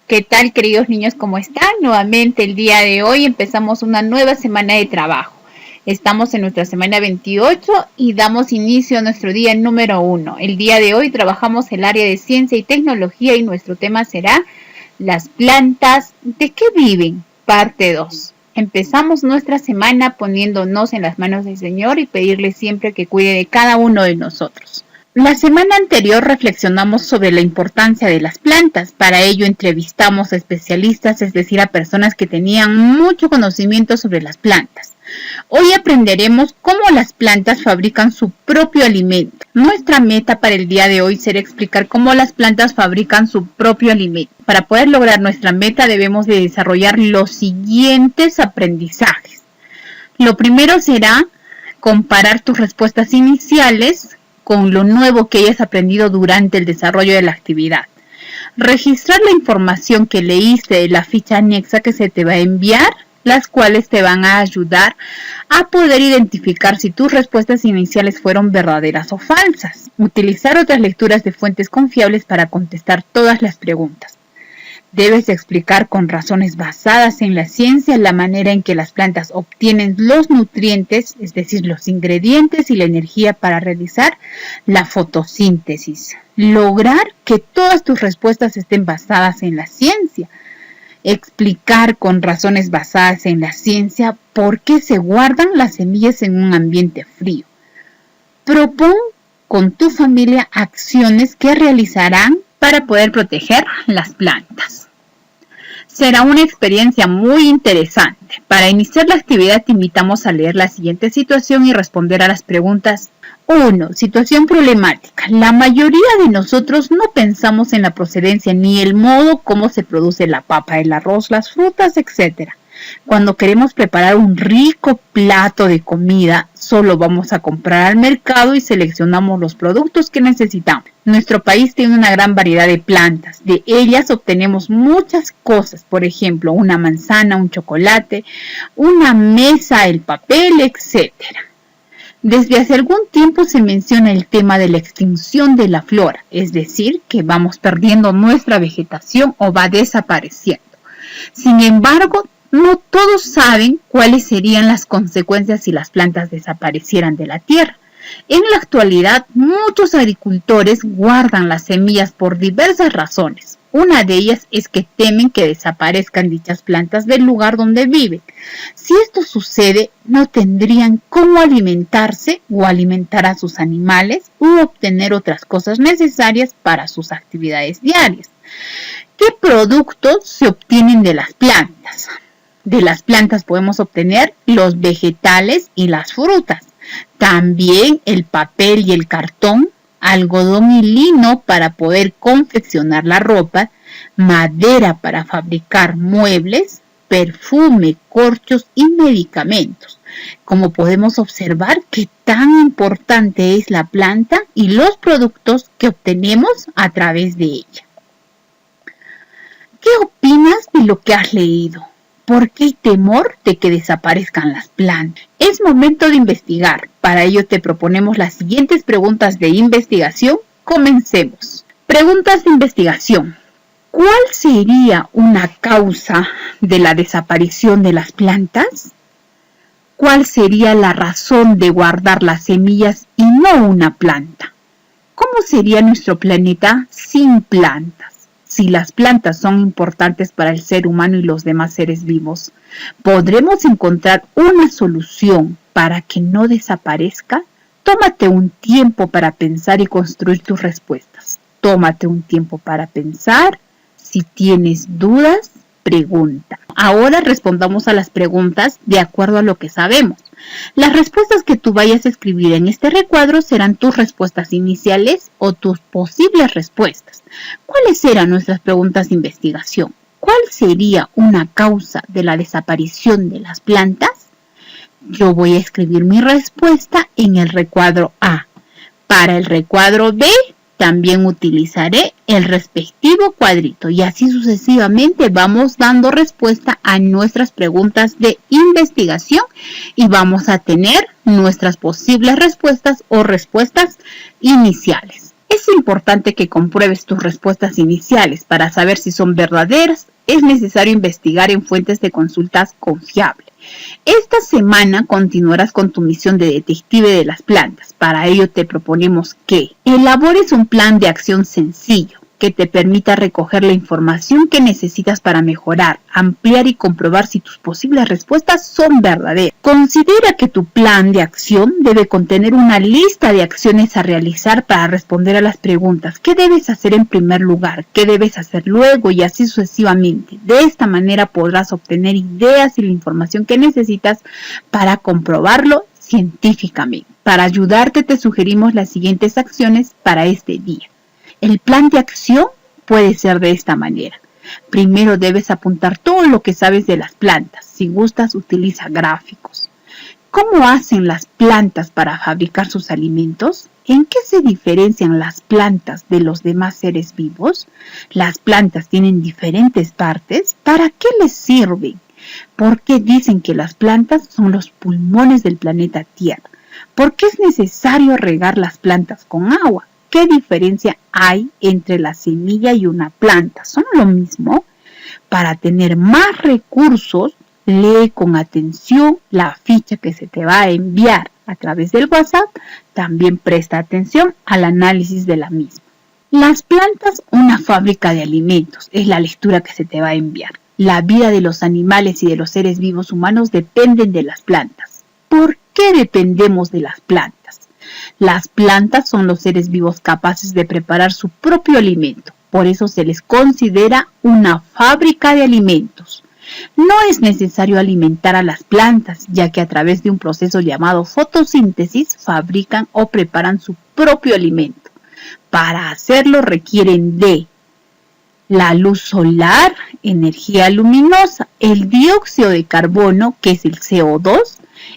¿Qué tal, queridos niños? ¿Cómo están? Nuevamente el día de hoy empezamos una nueva semana de trabajo. Estamos en nuestra semana 28 y damos inicio a nuestro día número 1. El día de hoy trabajamos el área de ciencia y tecnología y nuestro tema será las plantas. ¿De qué viven? Parte 2. Empezamos nuestra semana poniéndonos en las manos del Señor y pedirle siempre que cuide de cada uno de nosotros. La semana anterior reflexionamos sobre la importancia de las plantas. Para ello entrevistamos a especialistas, es decir, a personas que tenían mucho conocimiento sobre las plantas. Hoy aprenderemos cómo las plantas fabrican su propio alimento. Nuestra meta para el día de hoy será explicar cómo las plantas fabrican su propio alimento. Para poder lograr nuestra meta debemos de desarrollar los siguientes aprendizajes. Lo primero será comparar tus respuestas iniciales con lo nuevo que hayas aprendido durante el desarrollo de la actividad. Registrar la información que leíste de la ficha anexa que se te va a enviar, las cuales te van a ayudar a poder identificar si tus respuestas iniciales fueron verdaderas o falsas. Utilizar otras lecturas de fuentes confiables para contestar todas las preguntas. Debes explicar con razones basadas en la ciencia la manera en que las plantas obtienen los nutrientes, es decir, los ingredientes y la energía para realizar la fotosíntesis. Lograr que todas tus respuestas estén basadas en la ciencia. Explicar con razones basadas en la ciencia por qué se guardan las semillas en un ambiente frío. Propon con tu familia acciones que realizarán para poder proteger las plantas. Será una experiencia muy interesante. Para iniciar la actividad te invitamos a leer la siguiente situación y responder a las preguntas. 1. Situación problemática. La mayoría de nosotros no pensamos en la procedencia ni el modo como se produce la papa, el arroz, las frutas, etc. Cuando queremos preparar un rico plato de comida, solo vamos a comprar al mercado y seleccionamos los productos que necesitamos. Nuestro país tiene una gran variedad de plantas. De ellas obtenemos muchas cosas, por ejemplo, una manzana, un chocolate, una mesa, el papel, etc. Desde hace algún tiempo se menciona el tema de la extinción de la flora, es decir, que vamos perdiendo nuestra vegetación o va desapareciendo. Sin embargo, no todos saben cuáles serían las consecuencias si las plantas desaparecieran de la tierra. En la actualidad, muchos agricultores guardan las semillas por diversas razones. Una de ellas es que temen que desaparezcan dichas plantas del lugar donde viven. Si esto sucede, no tendrían cómo alimentarse o alimentar a sus animales u obtener otras cosas necesarias para sus actividades diarias. ¿Qué productos se obtienen de las plantas? De las plantas podemos obtener los vegetales y las frutas. También el papel y el cartón, algodón y lino para poder confeccionar la ropa, madera para fabricar muebles, perfume, corchos y medicamentos. Como podemos observar, qué tan importante es la planta y los productos que obtenemos a través de ella. ¿Qué opinas de lo que has leído? ¿Por qué hay temor de que desaparezcan las plantas? Es momento de investigar. Para ello te proponemos las siguientes preguntas de investigación. Comencemos. Preguntas de investigación. ¿Cuál sería una causa de la desaparición de las plantas? ¿Cuál sería la razón de guardar las semillas y no una planta? ¿Cómo sería nuestro planeta sin plantas? Si las plantas son importantes para el ser humano y los demás seres vivos, ¿podremos encontrar una solución para que no desaparezca? Tómate un tiempo para pensar y construir tus respuestas. Tómate un tiempo para pensar. Si tienes dudas, pregunta. Ahora respondamos a las preguntas de acuerdo a lo que sabemos. Las respuestas que tú vayas a escribir en este recuadro serán tus respuestas iniciales o tus posibles respuestas. ¿Cuáles eran nuestras preguntas de investigación? ¿Cuál sería una causa de la desaparición de las plantas? Yo voy a escribir mi respuesta en el recuadro A. Para el recuadro B, también utilizaré el respectivo cuadrito y así sucesivamente vamos dando respuesta a nuestras preguntas de investigación y vamos a tener nuestras posibles respuestas o respuestas iniciales. Es importante que compruebes tus respuestas iniciales para saber si son verdaderas. Es necesario investigar en fuentes de consultas confiables. Esta semana continuarás con tu misión de detective de las plantas. Para ello te proponemos que elabores un plan de acción sencillo que te permita recoger la información que necesitas para mejorar, ampliar y comprobar si tus posibles respuestas son verdaderas. Considera que tu plan de acción debe contener una lista de acciones a realizar para responder a las preguntas. ¿Qué debes hacer en primer lugar? ¿Qué debes hacer luego? Y así sucesivamente. De esta manera podrás obtener ideas y la información que necesitas para comprobarlo científicamente. Para ayudarte te sugerimos las siguientes acciones para este día. El plan de acción puede ser de esta manera. Primero debes apuntar todo lo que sabes de las plantas. Si gustas, utiliza gráficos. ¿Cómo hacen las plantas para fabricar sus alimentos? ¿En qué se diferencian las plantas de los demás seres vivos? ¿Las plantas tienen diferentes partes? ¿Para qué les sirven? ¿Por qué dicen que las plantas son los pulmones del planeta Tierra? ¿Por qué es necesario regar las plantas con agua? ¿Qué diferencia hay entre la semilla y una planta? ¿Son lo mismo? Para tener más recursos, lee con atención la ficha que se te va a enviar a través del WhatsApp. También presta atención al análisis de la misma. Las plantas, una fábrica de alimentos, es la lectura que se te va a enviar. La vida de los animales y de los seres vivos humanos dependen de las plantas. ¿Por qué dependemos de las plantas? Las plantas son los seres vivos capaces de preparar su propio alimento. Por eso se les considera una fábrica de alimentos. No es necesario alimentar a las plantas, ya que a través de un proceso llamado fotosíntesis fabrican o preparan su propio alimento. Para hacerlo requieren de la luz solar, energía luminosa, el dióxido de carbono, que es el CO2,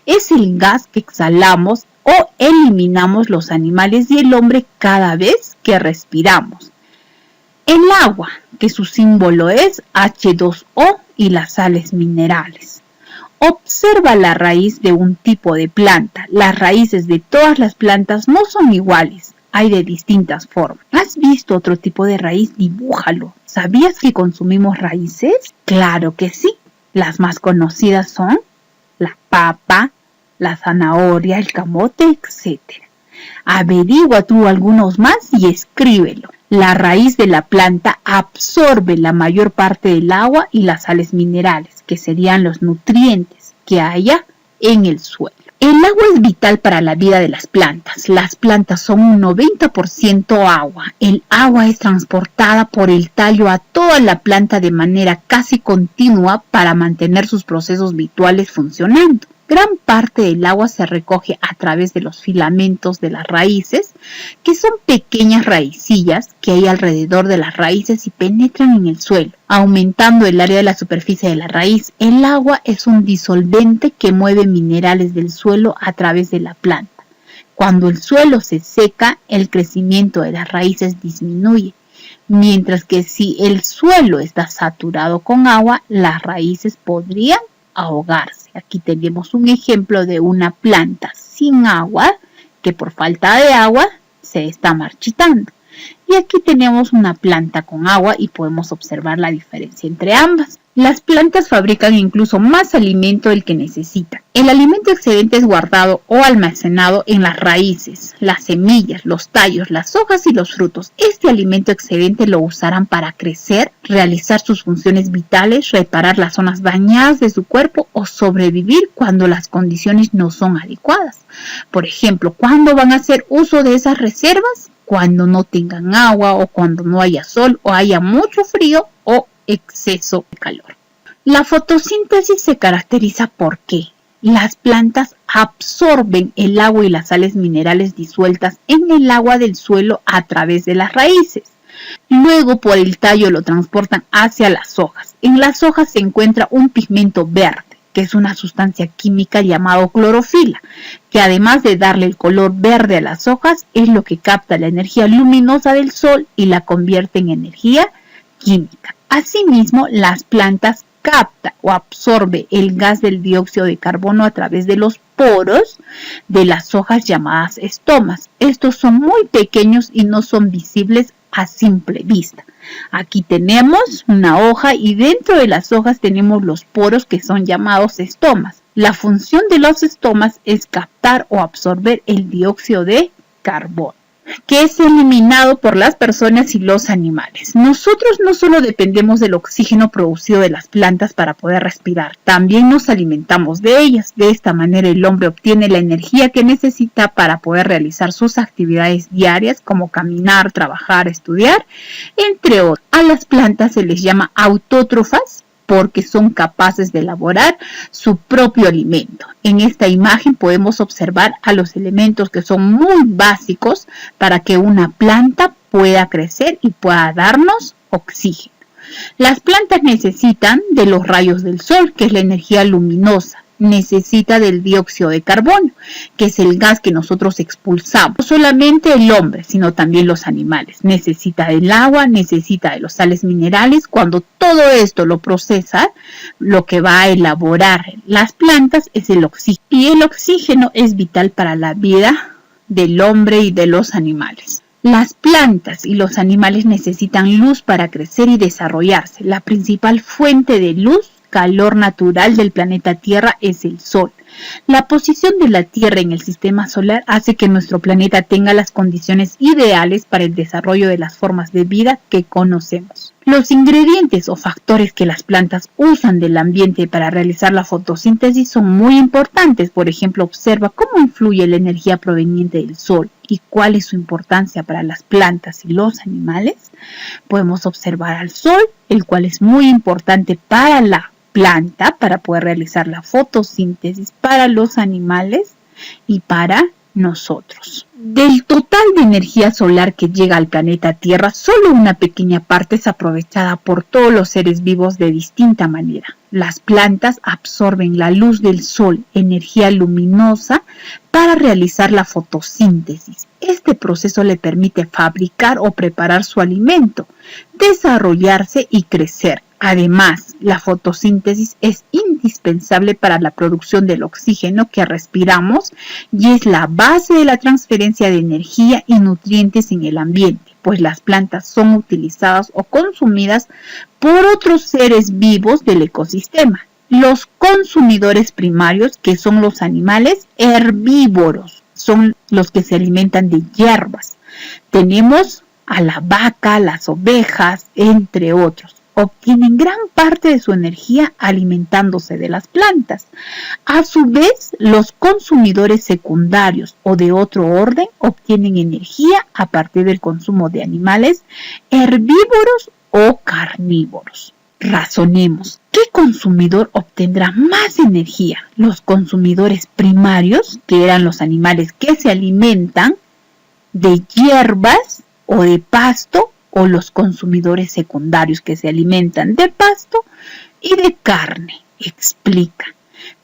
es el gas que exhalamos o eliminamos los animales y el hombre cada vez que respiramos. El agua, que su símbolo es H2O, y las sales minerales. Observa la raíz de un tipo de planta. Las raíces de todas las plantas no son iguales, hay de distintas formas. ¿Has visto otro tipo de raíz? Dibújalo. ¿Sabías que consumimos raíces? Claro que sí. Las más conocidas son la papa, la zanahoria, el camote, etc. Averigua tú algunos más y escríbelo. La raíz de la planta absorbe la mayor parte del agua y las sales minerales, que serían los nutrientes que haya en el suelo. El agua es vital para la vida de las plantas. Las plantas son un 90% agua. El agua es transportada por el tallo a toda la planta de manera casi continua para mantener sus procesos vitales funcionando. Gran parte del agua se recoge a través de los filamentos de las raíces, que son pequeñas raicillas que hay alrededor de las raíces y penetran en el suelo, aumentando el área de la superficie de la raíz. El agua es un disolvente que mueve minerales del suelo a través de la planta. Cuando el suelo se seca, el crecimiento de las raíces disminuye, mientras que si el suelo está saturado con agua, las raíces podrían ahogarse. Aquí tenemos un ejemplo de una planta sin agua que por falta de agua se está marchitando. Y aquí tenemos una planta con agua y podemos observar la diferencia entre ambas. Las plantas fabrican incluso más alimento del que necesitan. El alimento excedente es guardado o almacenado en las raíces, las semillas, los tallos, las hojas y los frutos. Este alimento excedente lo usarán para crecer, realizar sus funciones vitales, reparar las zonas dañadas de su cuerpo o sobrevivir cuando las condiciones no son adecuadas. Por ejemplo, ¿cuándo van a hacer uso de esas reservas? Cuando no tengan agua o cuando no haya sol o haya mucho frío o exceso de calor. La fotosíntesis se caracteriza porque las plantas absorben el agua y las sales minerales disueltas en el agua del suelo a través de las raíces. Luego por el tallo lo transportan hacia las hojas. En las hojas se encuentra un pigmento verde, que es una sustancia química llamada clorofila, que además de darle el color verde a las hojas, es lo que capta la energía luminosa del sol y la convierte en energía química. Asimismo, las plantas captan o absorben el gas del dióxido de carbono a través de los poros de las hojas llamadas estomas. Estos son muy pequeños y no son visibles a simple vista. Aquí tenemos una hoja y dentro de las hojas tenemos los poros que son llamados estomas. La función de los estomas es captar o absorber el dióxido de carbono, que es eliminado por las personas y los animales. Nosotros no solo dependemos del oxígeno producido de las plantas para poder respirar, también nos alimentamos de ellas. De esta manera el hombre obtiene la energía que necesita para poder realizar sus actividades diarias como caminar, trabajar, estudiar, entre otros. A las plantas se les llama autótrofas porque son capaces de elaborar su propio alimento. En esta imagen podemos observar a los elementos que son muy básicos para que una planta pueda crecer y pueda darnos oxígeno. Las plantas necesitan de los rayos del sol, que es la energía luminosa. Necesita del dióxido de carbono, que es el gas que nosotros expulsamos. No solamente el hombre, sino también los animales. Necesita del agua, necesita de los sales minerales. Cuando todo esto lo procesa, lo que va a elaborar las plantas es el oxígeno. Y el oxígeno es vital para la vida del hombre y de los animales. Las plantas y los animales necesitan luz para crecer y desarrollarse. La principal fuente de luz, calor natural del planeta Tierra es el Sol. La posición de la Tierra en el sistema solar hace que nuestro planeta tenga las condiciones ideales para el desarrollo de las formas de vida que conocemos. Los ingredientes o factores que las plantas usan del ambiente para realizar la fotosíntesis son muy importantes. Por ejemplo, observa cómo influye la energía proveniente del Sol y cuál es su importancia para las plantas y los animales. Podemos observar al Sol, el cual es muy importante para la planta para poder realizar la fotosíntesis, para los animales y para nosotros. Del total de energía solar que llega al planeta Tierra, solo una pequeña parte es aprovechada por todos los seres vivos de distinta manera. Las plantas absorben la luz del sol, energía luminosa, para realizar la fotosíntesis. Este proceso le permite fabricar o preparar su alimento, desarrollarse y crecer. Además, la fotosíntesis es indispensable para la producción del oxígeno que respiramos y es la base de la transferencia de energía y nutrientes en el ambiente, pues las plantas son utilizadas o consumidas por otros seres vivos del ecosistema. Los consumidores primarios, que son los animales herbívoros, son los que se alimentan de hierbas. Tenemos a la vaca, las ovejas, entre otros. Obtienen gran parte de su energía alimentándose de las plantas. A su vez, los consumidores secundarios o de otro orden obtienen energía a partir del consumo de animales herbívoros o carnívoros. Razonemos, ¿qué consumidor obtendrá más energía? Los consumidores primarios, que eran los animales que se alimentan de hierbas o de pasto, o los consumidores secundarios que se alimentan de pasto y de carne, explica.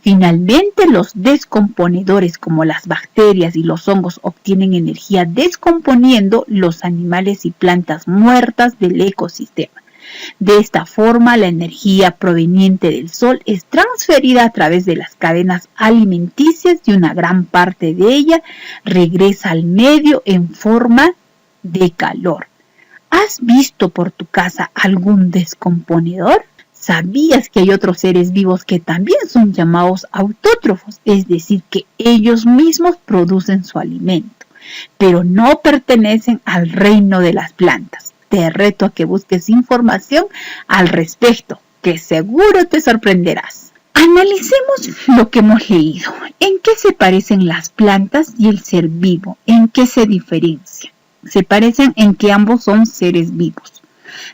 Finalmente, los descomponedores como las bacterias y los hongos obtienen energía descomponiendo los animales y plantas muertas del ecosistema. De esta forma, la energía proveniente del sol es transferida a través de las cadenas alimenticias y una gran parte de ella regresa al medio en forma de calor. ¿Has visto por tu casa algún descomponedor? ¿Sabías que hay otros seres vivos que también son llamados autótrofos? Es decir, que ellos mismos producen su alimento, pero no pertenecen al reino de las plantas. Te reto a que busques información al respecto, que seguro te sorprenderás. Analicemos lo que hemos leído. ¿En qué se parecen las plantas y el ser vivo? ¿En qué se diferencian? Se parecen en que ambos son seres vivos.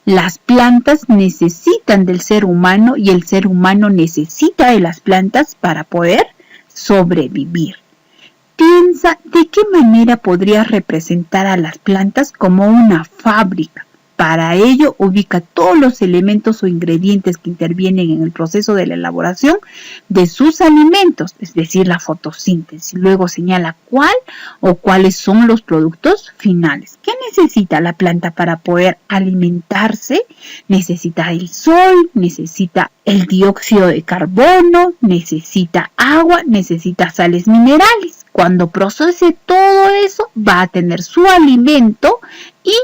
Las plantas necesitan del ser humano y el ser humano necesita de las plantas para poder sobrevivir. Piensa de qué manera podrías representar a las plantas como una fábrica Para ello, ubica todos los elementos o ingredientes que intervienen en el proceso de la elaboración de sus alimentos, es decir, la fotosíntesis. Luego señala cuál o cuáles son los productos finales. ¿Qué necesita la planta para poder alimentarse? Necesita el sol, necesita el dióxido de carbono, necesita agua, necesita sales minerales. Cuando procese todo eso, va a tener su alimento y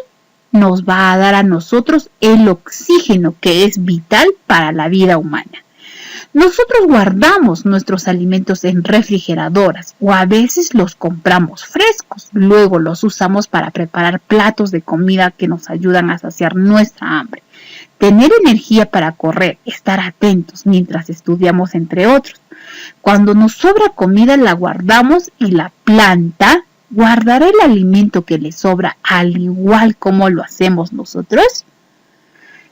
nos va a dar a nosotros el oxígeno, que es vital para la vida humana. Nosotros guardamos nuestros alimentos en refrigeradoras o a veces los compramos frescos. Luego los usamos para preparar platos de comida que nos ayudan a saciar nuestra hambre. Tener energía para correr, estar atentos mientras estudiamos, entre otros. Cuando nos sobra comida la guardamos y la planta ¿guardará el alimento que le sobra al igual como lo hacemos nosotros?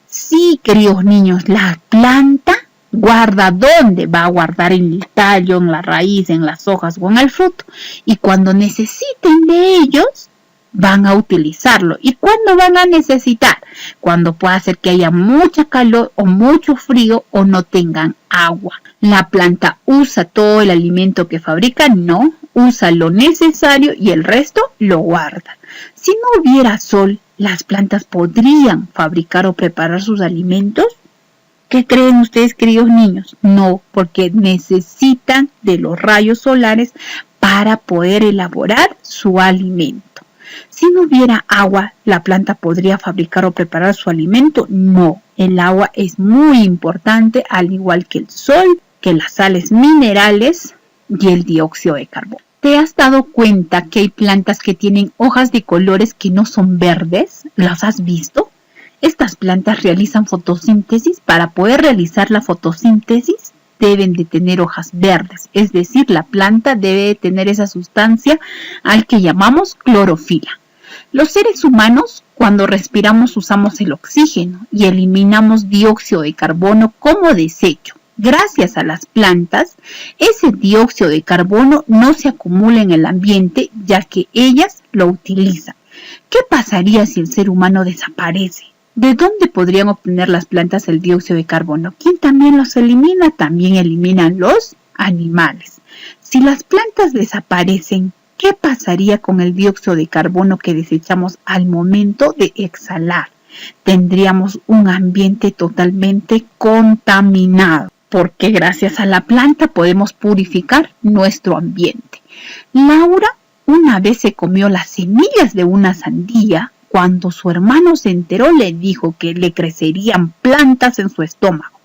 Sí, queridos niños, la planta guarda dónde va a guardar, en el tallo, en la raíz, en las hojas o en el fruto. Y cuando necesiten de ellos, van a utilizarlo. ¿Y cuándo van a necesitar? Cuando pueda ser que haya mucha calor o mucho frío o no tengan agua. ¿La planta usa todo el alimento que fabrica? No, usa lo necesario y el resto lo guarda. Si no hubiera sol, ¿las plantas podrían fabricar o preparar sus alimentos? ¿Qué creen ustedes, queridos niños? No, porque necesitan de los rayos solares para poder elaborar su alimento. Si no hubiera agua, ¿la planta podría fabricar o preparar su alimento? No, el agua es muy importante, al igual que el sol, que las sales minerales y el dióxido de carbono. ¿Te has dado cuenta que hay plantas que tienen hojas de colores que no son verdes? ¿Las has visto? Estas plantas realizan fotosíntesis. Para poder realizar la fotosíntesis deben de tener hojas verdes, es decir, la planta debe de tener esa sustancia al que llamamos clorofila. Los seres humanos, cuando respiramos, usamos el oxígeno y eliminamos dióxido de carbono como desecho. Gracias a las plantas, ese dióxido de carbono no se acumula en el ambiente, ya que ellas lo utilizan. ¿Qué pasaría si el ser humano desaparece? ¿De dónde podrían obtener las plantas el dióxido de carbono? ¿Quién también los elimina? También eliminan los animales. Si las plantas desaparecen, ¿qué pasaría con el dióxido de carbono que desechamos al momento de exhalar? Tendríamos un ambiente totalmente contaminado, porque gracias a la planta podemos purificar nuestro ambiente. Laura una vez se comió las semillas de una sandía. Cuando su hermano se enteró, le dijo que le crecerían plantas en su estómago.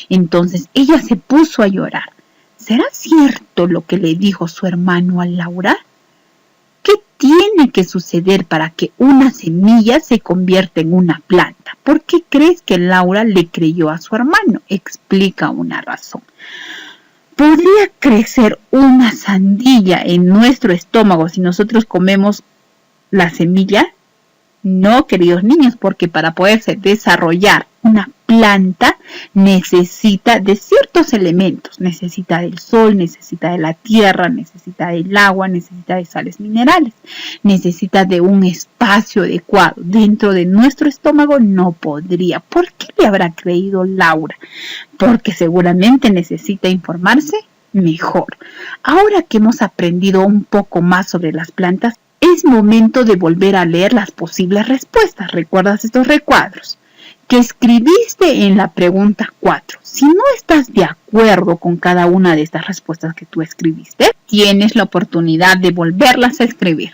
Entonces ella se puso a llorar. ¿Será cierto lo que le dijo su hermano a Laura? ¿Qué tiene que suceder para que una semilla se convierta en una planta? ¿Por qué crees que Laura le creyó a su hermano? Explica una razón. ¿Podría crecer una sandía en nuestro estómago si nosotros comemos la semilla? No, queridos niños, porque para poderse desarrollar una planta necesita de ciertos elementos. Necesita del sol, necesita de la tierra, necesita del agua, necesita de sales minerales. Necesita de un espacio adecuado. Dentro de nuestro estómago no podría. ¿Por qué le habrá creído Laura? Porque seguramente necesita informarse mejor. Ahora que hemos aprendido un poco más sobre las plantas, es momento de volver a leer las posibles respuestas. ¿Recuerdas estos recuadros que escribiste en la pregunta 4? Si no estás de acuerdo con cada una de estas respuestas que tú escribiste, tienes la oportunidad de volverlas a escribir.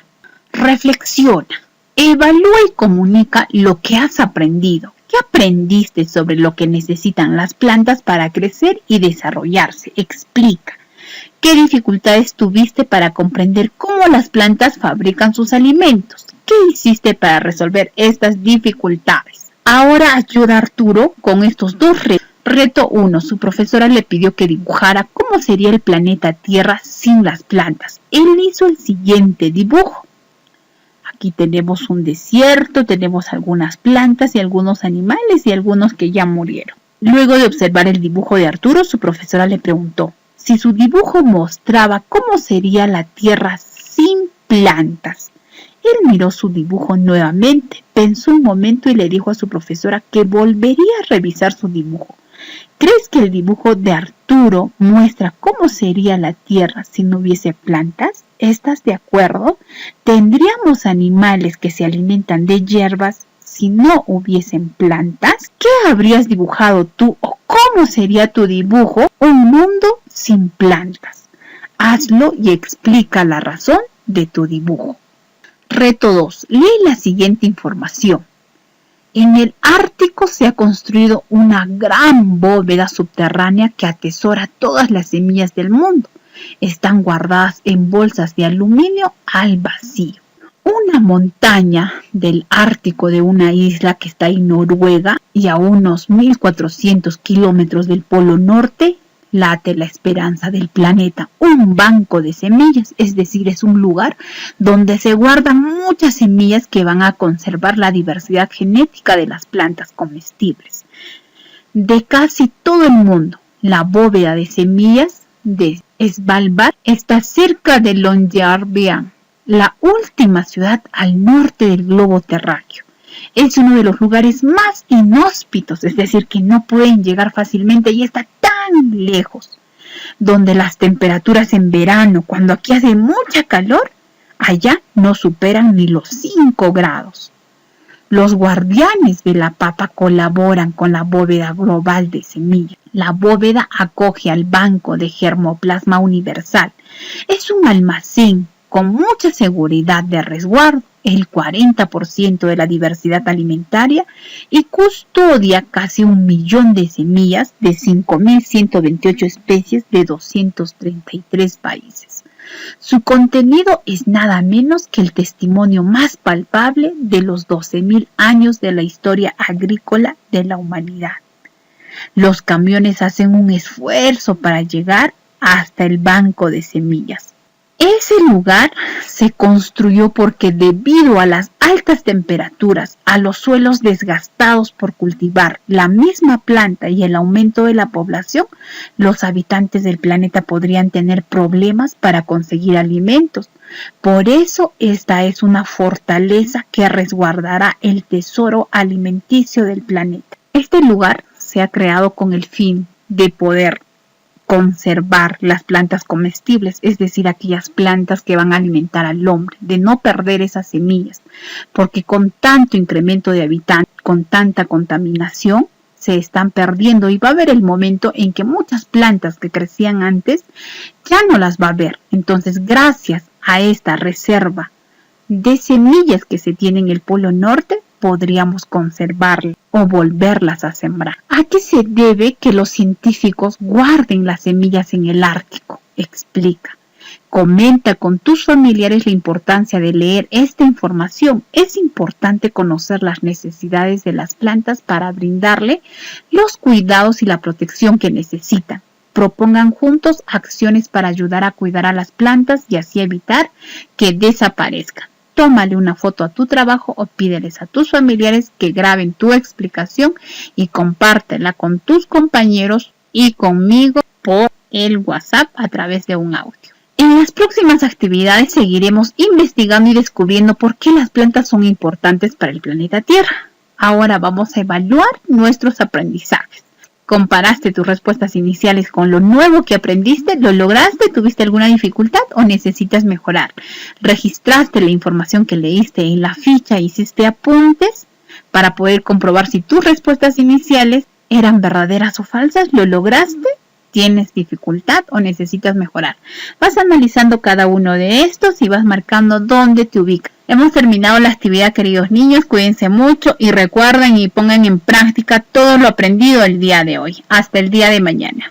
Reflexiona, evalúa y comunica lo que has aprendido. ¿Qué aprendiste sobre lo que necesitan las plantas para crecer y desarrollarse? Explica. ¿Qué dificultades tuviste para comprender cómo las plantas fabrican sus alimentos? ¿Qué hiciste para resolver estas dificultades? Ahora ayuda a Arturo con estos dos retos. Reto 1. Su profesora le pidió que dibujara cómo sería el planeta Tierra sin las plantas. Él hizo el siguiente dibujo. Aquí tenemos un desierto, tenemos algunas plantas y algunos animales y algunos que ya murieron. Luego de observar el dibujo de Arturo, su profesora le preguntó si su dibujo mostraba cómo sería la Tierra sin plantas. Él miró su dibujo nuevamente, pensó un momento y le dijo a su profesora que volvería a revisar su dibujo. ¿Crees que el dibujo de Arturo muestra cómo sería la Tierra si no hubiese plantas? ¿Estás de acuerdo? ¿Tendríamos animales que se alimentan de hierbas si no hubiesen plantas? ¿Qué habrías dibujado tú o cómo sería tu dibujo? Un mundo sin plantas. Hazlo y explica la razón de tu dibujo. Reto 2. Lee la siguiente información. En el Ártico se ha construido una gran bóveda subterránea que atesora todas las semillas del mundo. Están guardadas en bolsas de aluminio al vacío. Una montaña del Ártico de una isla que está en Noruega y a unos 1400 kilómetros del Polo Norte late la esperanza del planeta. Un banco de semillas, es decir, es un lugar donde se guardan muchas semillas que van a conservar la diversidad genética de las plantas comestibles de casi todo el mundo. La bóveda de semillas de Svalbard está cerca de Longyearbyen, la última ciudad al norte del globo terráqueo. Es uno de los lugares más inhóspitos, es decir, que no pueden llegar fácilmente y está tan lejos, donde las temperaturas en verano, cuando aquí hace mucha calor, allá no superan ni los 5 grados. Los guardianes de la papa colaboran con la bóveda global de semillas. La bóveda acoge al Banco de Germoplasma Universal. Es un almacén con mucha seguridad de resguardo, el 40% de la diversidad alimentaria y custodia casi 1 millón de semillas de 5.128 especies de 233 países. Su contenido es nada menos que el testimonio más palpable de los 12.000 años de la historia agrícola de la humanidad. Los camiones hacen un esfuerzo para llegar hasta el banco de semillas. Ese lugar se construyó porque debido a las altas temperaturas, a los suelos desgastados por cultivar la misma planta y el aumento de la población, los habitantes del planeta podrían tener problemas para conseguir alimentos. Por eso esta es una fortaleza que resguardará el tesoro alimenticio del planeta. Este lugar se ha creado con el fin de poder conservar las plantas comestibles, es decir, aquellas plantas que van a alimentar al hombre, de no perder esas semillas, porque con tanto incremento de habitantes, con tanta contaminación, se están perdiendo y va a haber el momento en que muchas plantas que crecían antes ya no las va a haber. Entonces, gracias a esta reserva de semillas que se tiene en el Polo Norte, podríamos conservarlas o volverlas a sembrar. ¿A qué se debe que los científicos guarden las semillas en el Ártico? Explica. Comenta con tus familiares la importancia de leer esta información. Es importante conocer las necesidades de las plantas para brindarle los cuidados y la protección que necesitan. Propongan juntos acciones para ayudar a cuidar a las plantas y así evitar que desaparezcan. Tómale una foto a tu trabajo o pídeles a tus familiares que graben tu explicación y compártela con tus compañeros y conmigo por el WhatsApp a través de un audio. En las próximas actividades seguiremos investigando y descubriendo por qué las plantas son importantes para el planeta Tierra. Ahora vamos a evaluar nuestros aprendizajes. ¿Comparaste tus respuestas iniciales con lo nuevo que aprendiste? ¿Lo lograste? ¿Tuviste alguna dificultad o necesitas mejorar? ¿Registraste la información que leíste en la ficha? ¿Hiciste apuntes para poder comprobar si tus respuestas iniciales eran verdaderas o falsas? ¿Lo lograste? ¿Tienes dificultad o necesitas mejorar? Vas analizando cada uno de estos y vas marcando dónde te ubicas. Hemos terminado la actividad, queridos niños. Cuídense mucho y recuerden y pongan en práctica todo lo aprendido el día de hoy. Hasta el día de mañana.